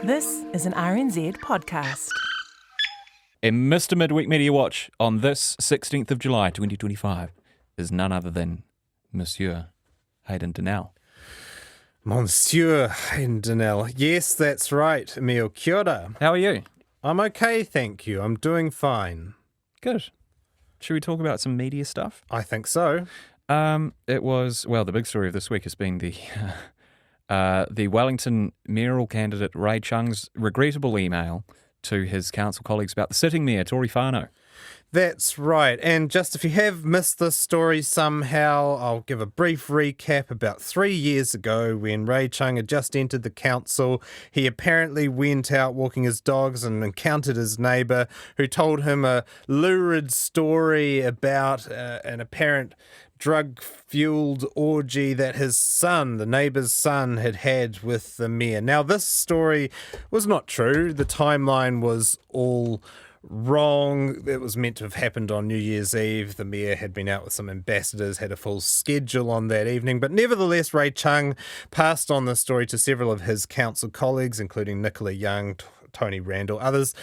This is an RNZ podcast. And Mr. Midweek Media Watch on this 16th of July 2025 is none other than Monsieur Hayden Donnell. Monsieur Hayden Donnell. Yes, that's right, Emil. Kia ora. How are you? I'm okay, thank you. I'm doing fine. Good. Should we talk about some media stuff? I think so. The big story of this week has been the Wellington mayoral candidate Ray Chung's regrettable email to his council colleagues about the sitting mayor, Tory Whanau. That's right. And just if you have missed this story somehow, I'll give a brief recap. About 3 years ago, when Ray Chung had just entered the council, he apparently went out walking his dogs and encountered his neighbour, who told him a lurid story about an apparent drug-fueled orgy that his son, the neighbour's son, had with the mayor. Now, this story was not true. The timeline was all wrong. It was meant to have happened on New Year's Eve. The mayor had been out with some ambassadors, had a full schedule on that evening. But nevertheless, Ray Chung passed on the story to several of his council colleagues, including Nicola Young, Tony Randall, others.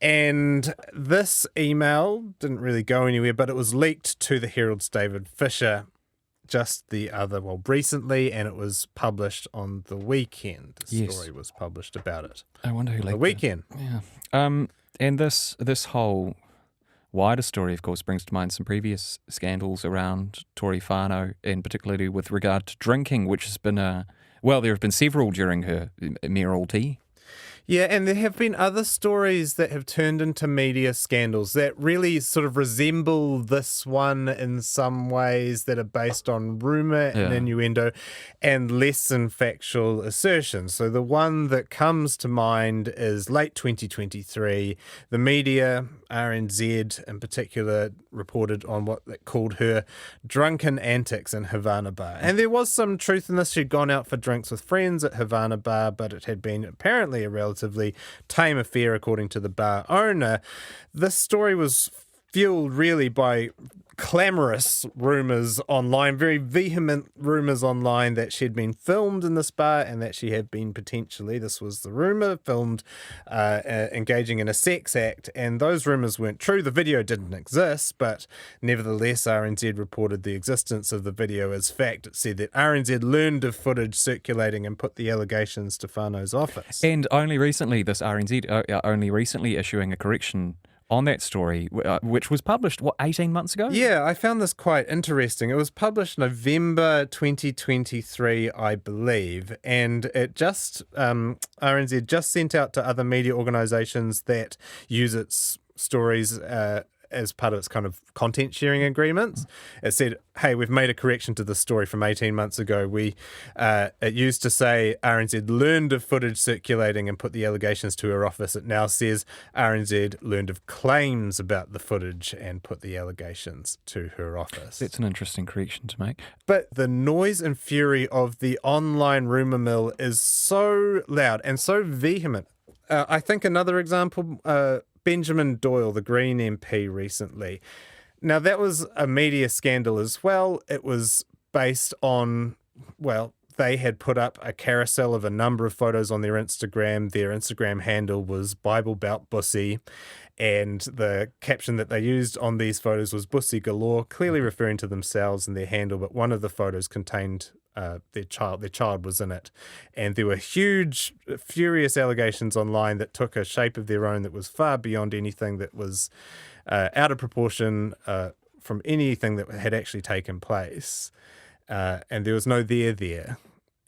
And this email didn't really go anywhere, but it was leaked to the Herald's David Fisher recently, and it was published on the weekend. The story was published about it. I wonder who leaked the weekend. It. Yeah. And this whole wider story, of course, brings to mind some previous scandals around Tory Whanau, and particularly with regard to drinking, which has been there have been several during her mayoralty. Yeah, and there have been other stories that have turned into media scandals that really sort of resemble this one in some ways, that are based on rumour and innuendo and less than factual assertions. So the one that comes to mind is late 2023. The media, RNZ in particular, reported on what they called her drunken antics in Havana Bar. And there was some truth in this. She'd gone out for drinks with friends at Havana Bar, but it had been apparently a relatively tame affair, according to the bar owner. This story was fueled really by clamorous rumours online, very vehement rumours online, that she'd been filmed in this bar and that she had been potentially, this was the rumour, filmed engaging in a sex act. And those rumours weren't true. The video didn't exist, but nevertheless, RNZ reported the existence of the video as fact. It said that RNZ learned of footage circulating and put the allegations to Whanau's office. And only recently, this RNZ issuing a correction on that story, which was published, 18 months ago? Yeah, I found this quite interesting. It was published November 2023, I believe, and it RNZ just sent out to other media organisations that use its stories as part of its kind of content sharing agreements. It said, hey, we've made a correction to the story from 18 months ago. It used to say RNZ learned of footage circulating and put the allegations to her office. It now says RNZ learned of claims about the footage and put the allegations to her office. That's an interesting correction to make. But the noise and fury of the online rumour mill is so loud and so vehement. I think another example, Benjamin Doyle, the Green MP, recently. Now, that was a media scandal as well. It was based on, they had put up a carousel of a number of photos on their Instagram. Their Instagram handle was Bible Belt Bussy, and the caption that they used on these photos was Bussy Galore, clearly referring to themselves and their handle, but one of the photos contained their child was in it. And there were huge, furious allegations online that took a shape of their own that was far beyond anything that was out of proportion from anything that had actually taken place. And there was no there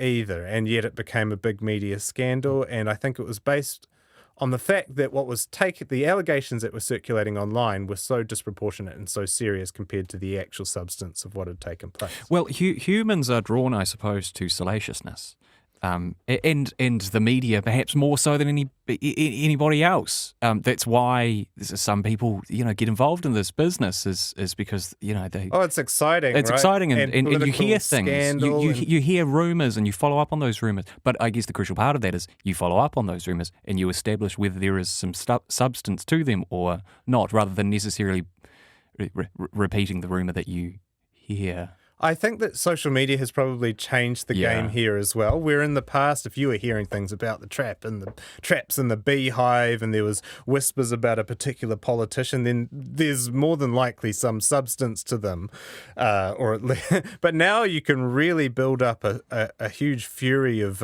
either. And yet it became a big media scandal. And I think it was based on the fact that the allegations that were circulating online were so disproportionate and so serious compared to the actual substance of what had taken place. Well, humans are drawn, I suppose, to salaciousness. And the media perhaps more so than anybody else. That's why some people get involved in this business is because they. Oh, it's exciting! It's right? exciting, and you hear things. You hear rumours and you follow up on those rumours. But I guess the crucial part of that is you follow up on those rumours and you establish whether there is some substance to them or not, rather than necessarily repeating the rumour that you hear. I think that social media has probably changed the game here as well. Where in the past, if you were hearing things about the traps in the beehive, and there was whispers about a particular politician, then there's more than likely some substance to them, or at least. But now you can really build up a huge fury of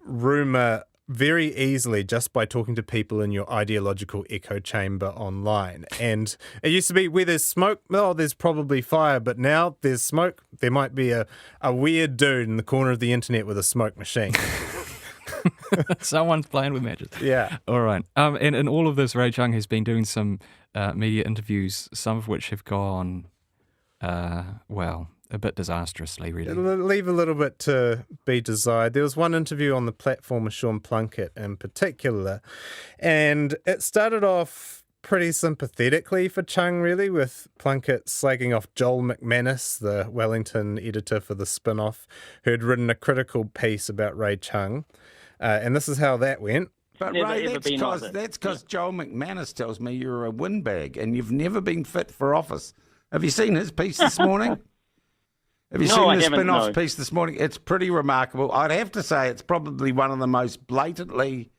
rumor very easily just by talking to people in your ideological echo chamber online. And it used to be where there's smoke, well, there's probably fire, but now there's smoke, there might be a weird dude in the corner of the internet with a smoke machine. Someone's playing with matches. Yeah. All right. And in all of this, Ray Chung has been doing some media interviews, some of which have gone, a bit disastrously, really. It'll leave a little bit to be desired. There was one interview on the platform with Sean Plunkett in particular, and it started off pretty sympathetically for Chung, really, with Plunkett slagging off Joel McManus, the Wellington editor for the spin-off, who had written a critical piece about Ray Chung. And this is how that went. But Ray, that's because Joel McManus tells me you're a windbag and you've never been fit for office. Have you seen his piece this morning? Have you seen the spin-off piece this morning? It's pretty remarkable. I'd have to say it's probably one of the most blatantly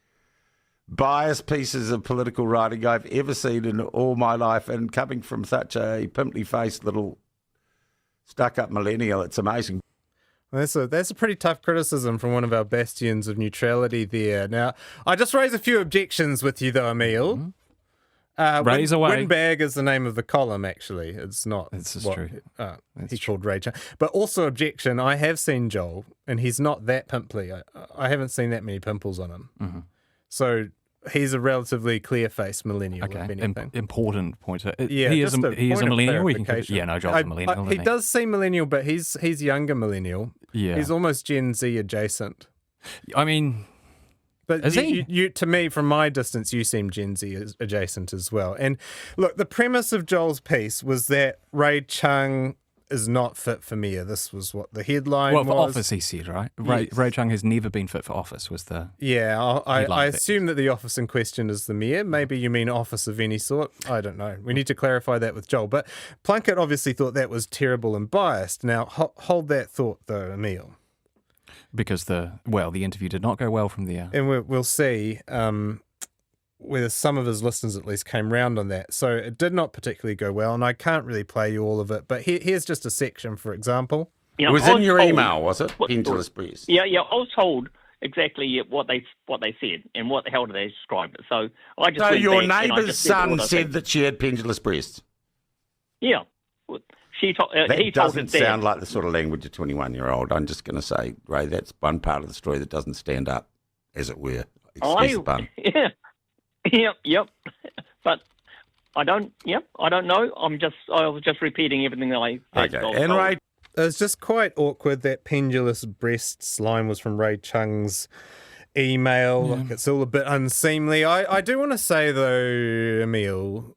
biased pieces of political writing I've ever seen in all my life, and coming from such a pimply-faced little stuck-up millennial, it's amazing. That's a pretty tough criticism from one of our bastions of neutrality there. Now, I just raise a few objections with you, though, Emil. Mm-hmm. Raise away. Windbag is the name of the column, actually. It's not. This is true. He's called Ray Chung. But also objection, I have seen Joel, and he's not that pimply. I haven't seen that many pimples on him. Mm-hmm. So he's a relatively clear-faced millennial, if anything. Important pointer. He is a millennial? Joel's a millennial. He does seem millennial, but he's younger millennial. Yeah. He's almost Gen Z adjacent. I mean... But you, to me, from my distance, you seem Gen Z adjacent as well. And look, the premise of Joel's piece was that Ray Chung is not fit for mayor. This was what the headline was. Well, for office, he said, right? Yes. Ray Chung has never been fit for office, was the... Yeah, I assume that the office in question is the mayor. Maybe you mean office of any sort. I don't know. We need to clarify that with Joel. But Plunkett obviously thought that was terrible and biased. Now, hold that thought, though, Emil. Because the interview did not go well from there. And we'll see whether some of his listeners at least came round on that. So it did not particularly go well, and I can't really play you all of it, but here's just a section, for example. You know, it was in your email, was it? Pendulous Press. Yeah, I was told exactly what they said and what the hell did they describe it. So I just your neighbour's son said that she had pendulous breasts. Yeah. That doesn't sound like the sort of language of a 21-year-old. I'm just going to say, Ray, that's one part of the story that doesn't stand up, as it were. Excuse the pun. Yep. But I don't know. I was just repeating everything that I said. Okay, and Ray... It was just quite awkward. That pendulous breasts line was from Ray Chung's email. Yeah. Like, it's all a bit unseemly. I do want to say, though, Emil...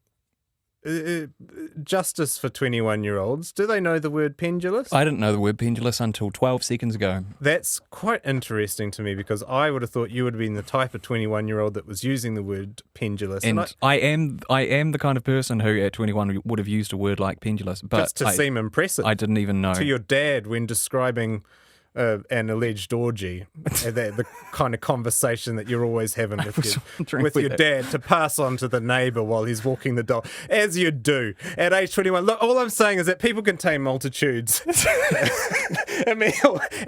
justice for 21-year-olds. Do they know the word pendulous? I didn't know the word pendulous until 12 seconds ago. That's quite interesting to me, because I would have thought you would have been the type of 21-year-old that was using the word pendulous. And I am the kind of person who at 21 would have used a word like pendulous. But just to seem impressive. I didn't even know. To your dad when describing an alleged orgy, the kind of conversation that you're always having with your dad, to pass on to the neighbour while he's walking the dog, as you do at age 21. Look, all I'm saying is that people contain multitudes. I mean,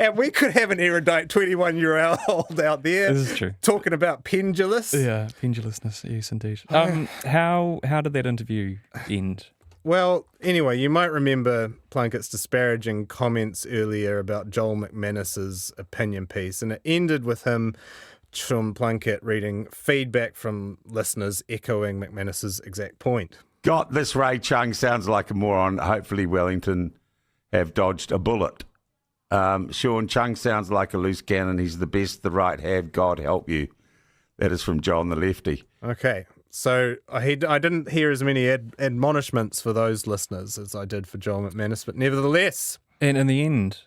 and we could have an erudite 21-year-old out there. This is true. Talking about pendulous. Yeah, pendulousness, yes, indeed. How did that interview end? Well, anyway, you might remember Plunkett's disparaging comments earlier about Joel McManus's opinion piece, and it ended with him, Chung Plunkett, reading feedback from listeners echoing McManus's exact point. God, this Ray Chung sounds like a moron. Hopefully Wellington have dodged a bullet. Sean Chung sounds like a loose cannon. He's the best the right have. God help you. That is from John the Lefty. Okay. So I didn't hear as many admonishments for those listeners as I did for Joel McManus, but nevertheless. And in the end,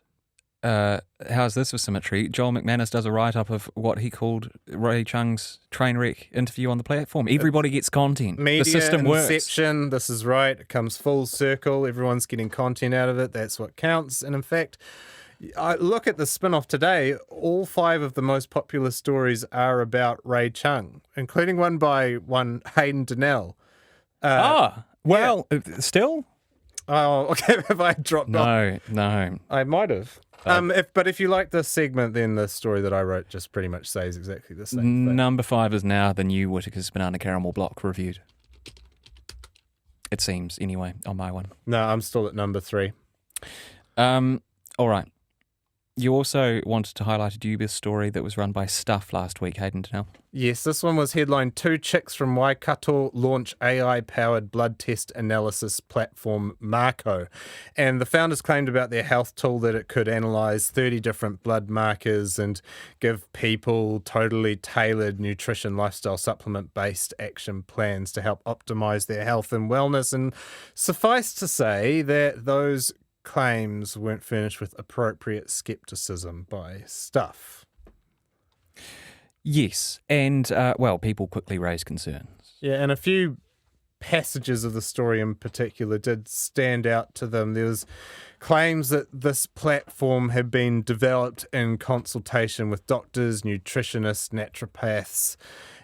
how's this for symmetry? Joel McManus does a write-up of what he called Ray Chung's train wreck interview on the platform. Everybody gets content. Media the system inception, works. This is right. It comes full circle. Everyone's getting content out of it. That's what counts. And in fact, I look at the spin-off today. All 5 of the most popular stories are about Ray Chung, including one by Hayden Donnell. Still? Oh, okay. Have I dropped off? No. I might have. But if you like this segment, then the story that I wrote just pretty much says exactly the same thing. Number 5 is now the new Whittaker's Banana Caramel Block reviewed. It seems, anyway, on my one. No, I'm still at number 3. All right. You also wanted to highlight a dubious story that was run by Stuff last week, Hayden Donnell. Yes, this one was headlined 2 chicks from Waikato launch AI-powered blood test analysis platform Marco. And the founders claimed about their health tool that it could analyse 30 different blood markers and give people totally tailored nutrition, lifestyle, supplement-based action plans to help optimise their health and wellness. And suffice to say that those claims weren't furnished with appropriate skepticism by Stuff. Yes, and, people quickly raised concerns. Yeah, and a few passages of the story in particular did stand out to them. There was claims that this platform had been developed in consultation with doctors, nutritionists, naturopaths,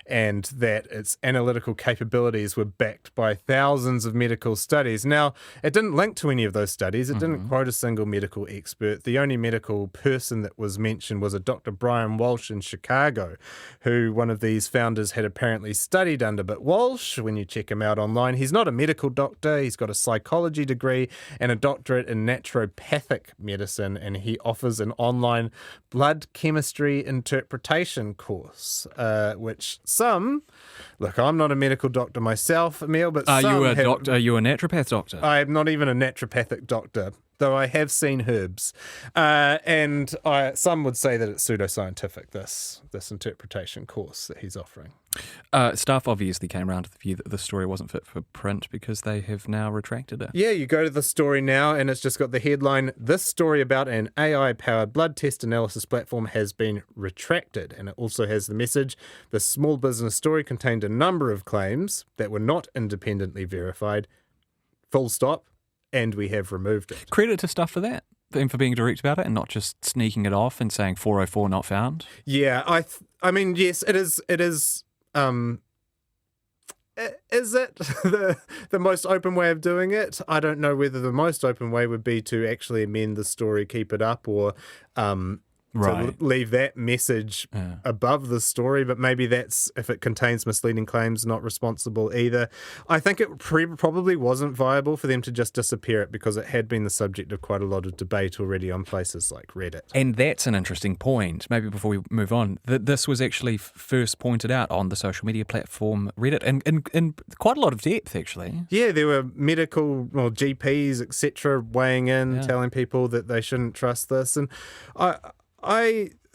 and that its analytical capabilities were backed by thousands of medical studies. Now, it didn't link to any of those studies. It didn't quote a single medical expert. The only medical person that was mentioned was a Dr. Brian Walsh in Chicago, who one of these founders had apparently studied under. But Walsh, when you check him out online, he's not a medical doctor. He's got a psychology degree and a doctorate in naturopathic medicine, and he offers an online blood chemistry interpretation course, which look, I'm not a medical doctor myself, Emil, but Are you a naturopath doctor? I'm not even a naturopathic doctor, though I have seen herbs. Some would say that it's pseudoscientific, this interpretation course that he's offering. Staff obviously came around to the view that the story wasn't fit for print because they have now retracted it. Yeah, you go to the story now and it's just got the headline, "This story about an AI-powered blood test analysis platform has been retracted." And it also has the message, "The small business story contained a number of claims that were not independently verified. Full stop. And we have removed it." Credit to Stuff for that. And for being direct about it and not just sneaking it off and saying 404 not found. Yeah, I mean, yes, it is. Is it the most open way of doing it? I don't know whether the most open way would be to actually amend the story, keep it up, or to leave that message above the story, but maybe that's, if it contains misleading claims, not responsible either. I think it probably wasn't viable for them to just disappear it because it had been the subject of quite a lot of debate already on places like Reddit. And that's an interesting point, maybe before we move on, that this was actually first pointed out on the social media platform Reddit in quite a lot of depth, actually. Yeah, there were GPs, etc., weighing in, telling people that they shouldn't trust this. And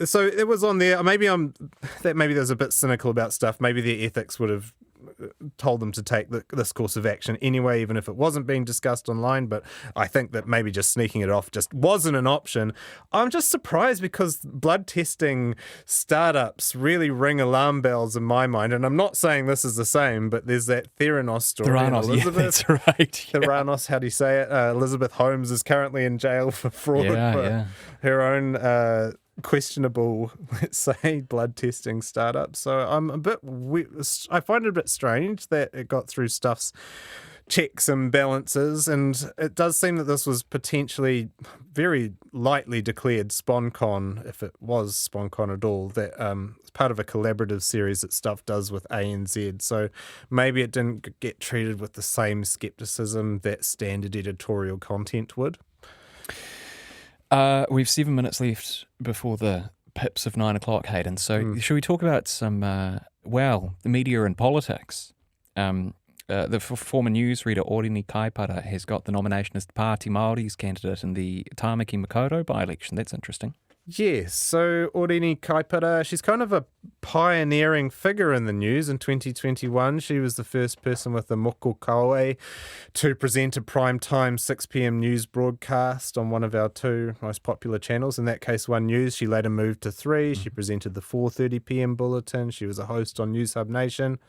so it was on there. Maybe there's a bit cynical about Stuff. Maybe their ethics would have told them to take this course of action anyway, even if it wasn't being discussed online. But I think that maybe just sneaking it off just wasn't an option. I'm just surprised because blood testing startups really ring alarm bells in my mind. And I'm not saying this is the same, but there's that Theranos story. Theranos, that's right. Yeah. Theranos, how do you say it? Elizabeth Holmes is currently in jail for fraud for her own questionable, let's say, blood testing startup. So I'm I find it a bit strange that it got through Stuff's checks and balances, and it does seem that this was potentially very lightly declared SponCon, if it was SponCon at all, that it's part of a collaborative series that Stuff does with ANZ, so maybe it didn't get treated with the same skepticism that standard editorial content would. We've 7 minutes left before the pips of 9 o'clock, Hayden. So should we talk about some, the media and politics? The former newsreader Orini Kaipara has got the nomination as Pāti Māori's candidate in the Tāmaki Makaurau by-election. That's interesting. Yes, so Orini Kaipara, she's kind of a pioneering figure in the news. In 2021, she was the first person with the moko kawe to present a primetime 6 p.m. news broadcast on one of our two most popular channels. In that case, One News. She later moved to 3. She presented the 4:30 p.m. bulletin. She was a host on News Hub Nation.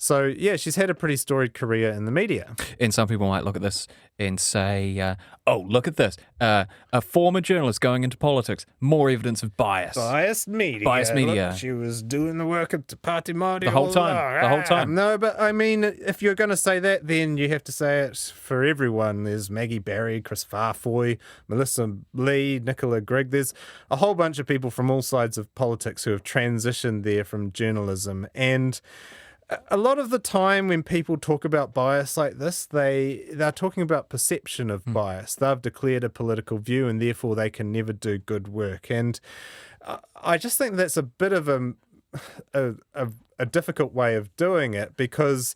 So, yeah, she's had a pretty storied career in the media. And some people might look at this and say, oh, look at this. A former journalist going into politics. More evidence of bias. Biased media. Biased media. Look, she was doing the work at Te Pāti Māori The whole time. The whole time. No, but I mean, if you're going to say that, then you have to say it for everyone. There's Maggie Barry, Chris Farfoy, Melissa Lee, Nicola Grigg. There's a whole bunch of people from all sides of politics who have transitioned there from journalism. And a lot of the time when people talk about bias like this, they're talking about perception of bias. They've declared a political view and therefore they can never do good work. And I just think that's a bit of a difficult way of doing it because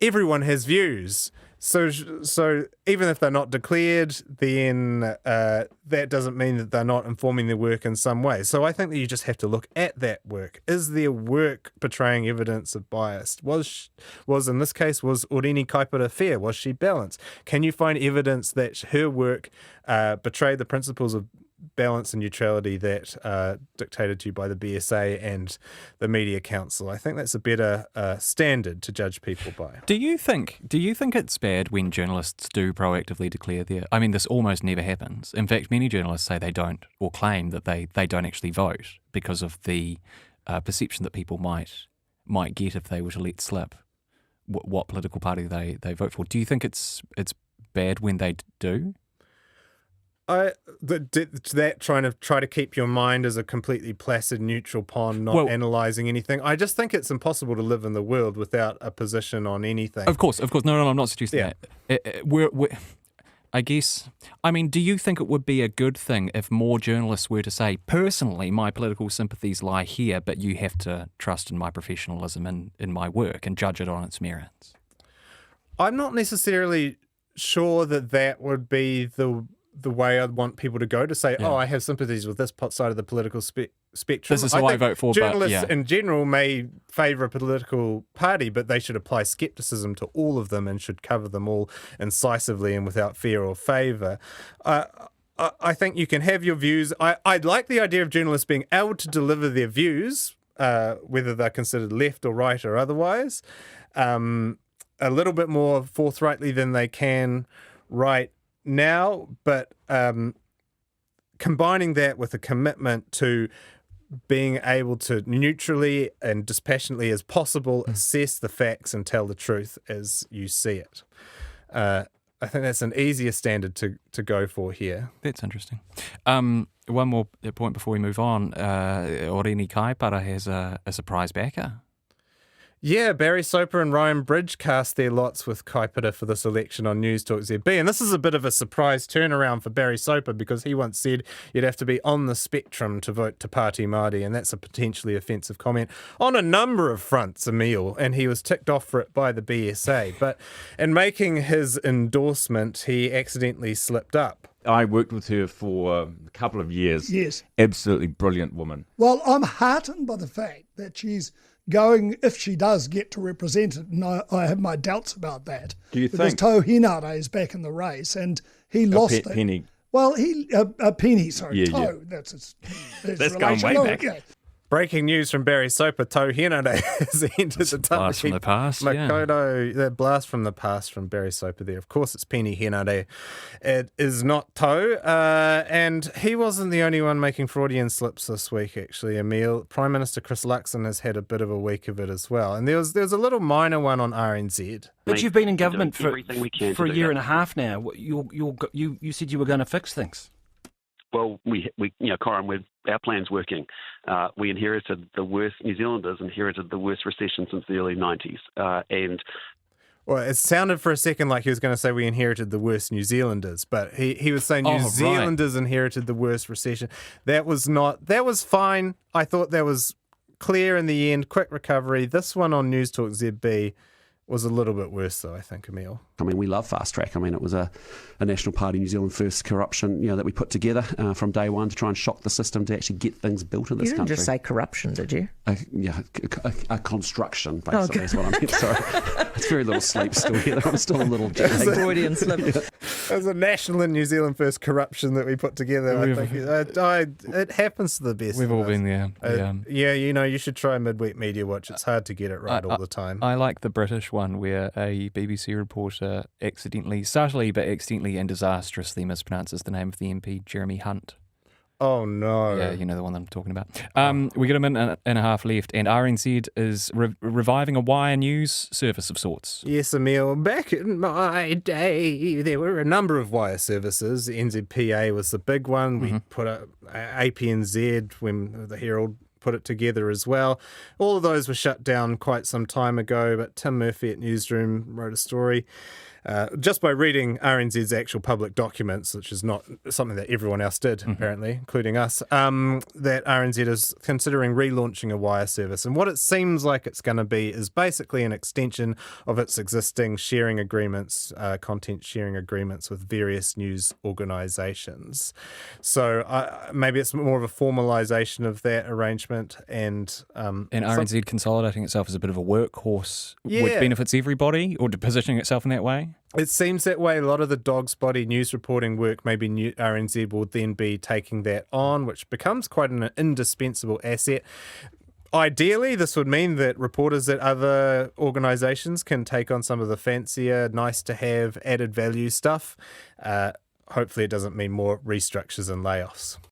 everyone has views. So even if they're not declared, then that doesn't mean that they're not informing their work in some way. So I think that you just have to look at that work. Is their work portraying evidence of bias? Was in this case, was Orini Kaipara fair? Was she balanced? Can you find evidence that her work betrayed the principles of balance and neutrality that are dictated to you by the BSA and the Media Council? I think that's a better standard to judge people by. Do you think it's bad when journalists do proactively declare their... I mean, this almost never happens. In fact, many journalists say they don't, or claim that they don't actually vote because of the perception that people might get if they were to let slip what political party they vote for. Do you think it's bad when they do? That try to keep your mind as a completely placid, neutral pond, not analysing anything. I just think it's impossible to live in the world without a position on anything. Of course. No, I'm not suggesting that. I guess, I mean, do you think it would be a good thing if more journalists were to say, personally, my political sympathies lie here, but you have to trust in my professionalism and in my work and judge it on its merits? I'm not necessarily sure that would be the way I'd want people to go, to say, I have sympathies with this side of the political spectrum. This is who I vote for. Journalists in general may favour a political party, but they should apply scepticism to all of them and should cover them all incisively and without fear or favour. I think you can have your views. I'd like the idea of journalists being able to deliver their views, whether they're considered left or right or otherwise, a little bit more forthrightly than they can right now, but combining that with a commitment to being able to neutrally and dispassionately as possible assess the facts and tell the truth as you see it. I think that's an easier standard to go for here. That's interesting. One more point before we move on. Orini Kaipara has a surprise backer. Yeah, Barry Soper and Ryan Bridge cast their lots with Kaipara for this election on News Talk ZB. And this is a bit of a surprise turnaround for Barry Soper because he once said you'd have to be on the spectrum to vote Te Pāti Māori, and that's a potentially offensive comment on a number of fronts, Emil, and he was ticked off for it by the BSA. But in making his endorsement, he accidentally slipped up. I worked with her for a couple of years. Yes. Absolutely brilliant woman. Well, I'm heartened by the fact that she's going, if she does get to represent it, and I have my doubts about that. Do you because think? Tau Hinare is back in the race, and he lost it. Penny. Well, Penny, sorry, Yeah, Tau. yeah. That's That's going way back. Yeah. Breaking news from Barry Soper, Tau Hinare has entered the blast from the past, Makoto, the blast from the past from Barry Soper there. Of course, it's Penny Hinare. It is not Tau. And he wasn't the only one making Freudian slips this week, actually, Emil. Prime Minister Chris Luxon has had a bit of a week of it as well. And there's a little minor one on RNZ. But you've been in government for a year and a half now. You said you were going to fix things. Well, Corin, our plan's working. We inherited the worst, New Zealanders inherited the worst recession since the early 90s. Well, it sounded for a second like he was going to say we inherited the worst New Zealanders, but he was saying New Zealanders inherited the worst recession. That was fine. I thought that was clear in the end, quick recovery. This one on News Talk ZB was a little bit worse, though, I think, Emil. I mean, we love Fast Track. I mean, it was a National Party New Zealand first corruption, that we put together from day one to try and shock the system to actually get things built in this country. You didn't just say corruption, did you? A construction, basically, is what I meant. Sorry. It's very little sleep still here. I'm still a little Freudian slip. It was a national and New Zealand first corruption that we put together. I think it happens to the best. We've all been there. Yeah, you should try Midweek Media Watch. It's hard to get it right all the time. I like the British one where a BBC reporter subtly but accidentally and disastrously mispronounces the name of the MP, Jeremy Hunt. Oh, no. Yeah, you know the one I'm talking about. We got a minute and a half left, and RNZ is reviving a wire news service of sorts. Yes, Emil. Back in my day, there were a number of wire services. NZPA was the big one. We put up APNZ when the Herald put it together as well. All of those were shut down quite some time ago, but Tim Murphy at Newsroom wrote a story just by reading RNZ's actual public documents, which is not something that everyone else did, apparently, including us, that RNZ is considering relaunching a wire service. And what it seems like it's going to be is basically an extension of its existing sharing agreements, content sharing agreements with various news organisations. So maybe it's more of a formalisation of that arrangement. And RNZ consolidating itself as a bit of a workhorse, which benefits everybody, or positioning itself in that way? It seems that way. A lot of the dog's body news reporting work, maybe RNZ will then be taking that on, which becomes quite an indispensable asset. Ideally, this would mean that reporters at other organisations can take on some of the fancier, nice-to-have, added value stuff. Hopefully it doesn't mean more restructures and layoffs.